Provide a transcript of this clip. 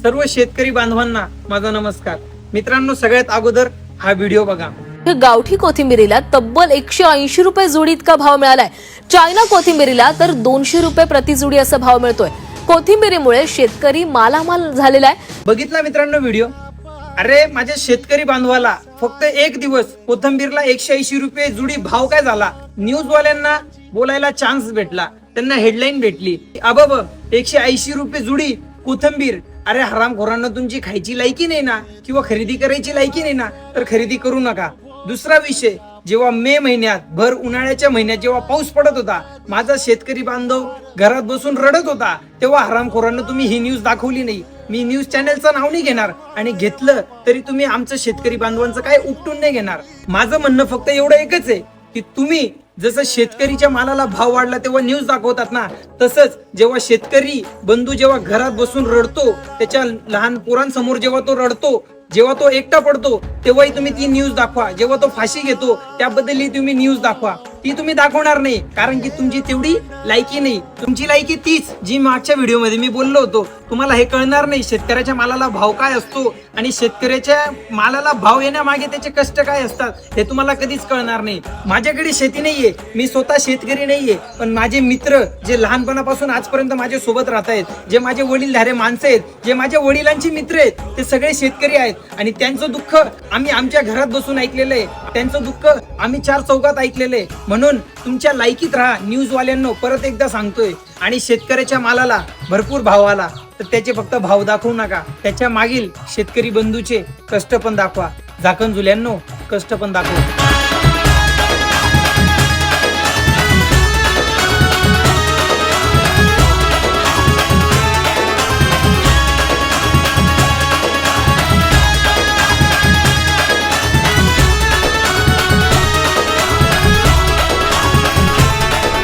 सर्व शेतकरी बांधवांना माझा नमस्कार. मित्रांनो, सगळ्यात अगोदर हा व्हिडिओ बघा. गावठी कोथिंबिरीला तब्बल 180 रुपये जोडी इतका भाव मिळालाय. चायना कोथिंबिरीला तर 200 रुपये प्रति जोडी असा भाव मिळतोय. कोथिंबिरीमुळे शेतकरी मालामाल झालेला आहे. बघितला मित्रांनो व्हिडिओ? अरे माझ्या शेतकरी बांधवाला फक्त एक दिवस कोथिंबीरला 180 रुपये जुडी भाव काय झाला. न्यूज वाल्यांना बोलायला चान्स भेटला, त्यांना हेडलाईन भेटली. अबब 180 रुपये जुडी कोथिंबीर. अरे हरामखोरांना तुमची खायची लायकी नाही ना, किंवा खरेदी करायची लायकी नाही ना, तर खरेदी करू नका. दुसरा विषय, जेव्हा मे महिन्यात भर उन्हाळ्याच्या महिन्यात जेव्हा पाऊस पडत होता, माझा शेतकरी बांधव घरात बसून रडत होता, तेव्हा हरामखोरांना तुम्ही ही न्यूज दाखवली नाही. मी न्यूज चॅनलचं नाव नाही घेणार, आणि घेतलं तरी तुम्ही आमचं शेतकरी बांधवांचं काय उपटून नाही घेणार. माझं म्हणणं फक्त एवढं एकच आहे की तुम्ही जसं शेतकरीच्या मालाला भाव वाढला तेव्हा न्यूज दाखवतात ना, तसंच जेव्हा शेतकरी बंधू जेव्हा घरात बसून रडतो, त्याच्या लहान पोरांसमोर जेव्हा तो रडतो, जेव्हा तो एकटा पडतो, तेव्हाही तुम्ही ती न्यूज दाखवा. जेव्हा तो फाशी घेतो त्याबद्दलही तुम्ही न्यूज दाखवा. ती तुम्ही दाखवणार नाही, कारण की तुमची तेवढी लायकी नाही. तुमची लायकी तीच जी मागच्या व्हिडिओमध्ये मी बोललो होतो. तुम्हाला हे कळणार नाही शेतकऱ्याच्या मालाला भाव काय असतो, आणि शेतकऱ्याच्या मालाला भाव येण्यामागे त्याचे कष्ट काय असतात हे तुम्हाला कधीच कळणार नाही. माझ्याकडे शेती नाहीये, मी स्वतः शेतकरी नाहीये, पण माझे मित्र जे लहानपणापासून आजपर्यंत माझ्या सोबत राहत आहेत, जे माझे वडीलधारे माणसं आहेत, जे माझ्या वडिलांची मित्र आहेत, ते सगळे शेतकरी आहेत. आणि त्यांचं दुःख आम्ही आमच्या घरात बसून ऐकलेलं आहे, त्यांचं दुःख आम्ही चार चौकात ऐकलेलं आहे. म्हणून तुमच्या लायकीत राहा न्यूजवाल्यांनो, परत एकदा सांगतोय. आणि शेतकऱ्याच्या मालाला भरपूर भाव आला तर त्याचे फक्त भाव दाखवू नका, त्याच्या मागील शेतकरी बंधूचे कष्ट पण दाखवा. झाकण झुल्यांनो, कष्ट पण दाखवा.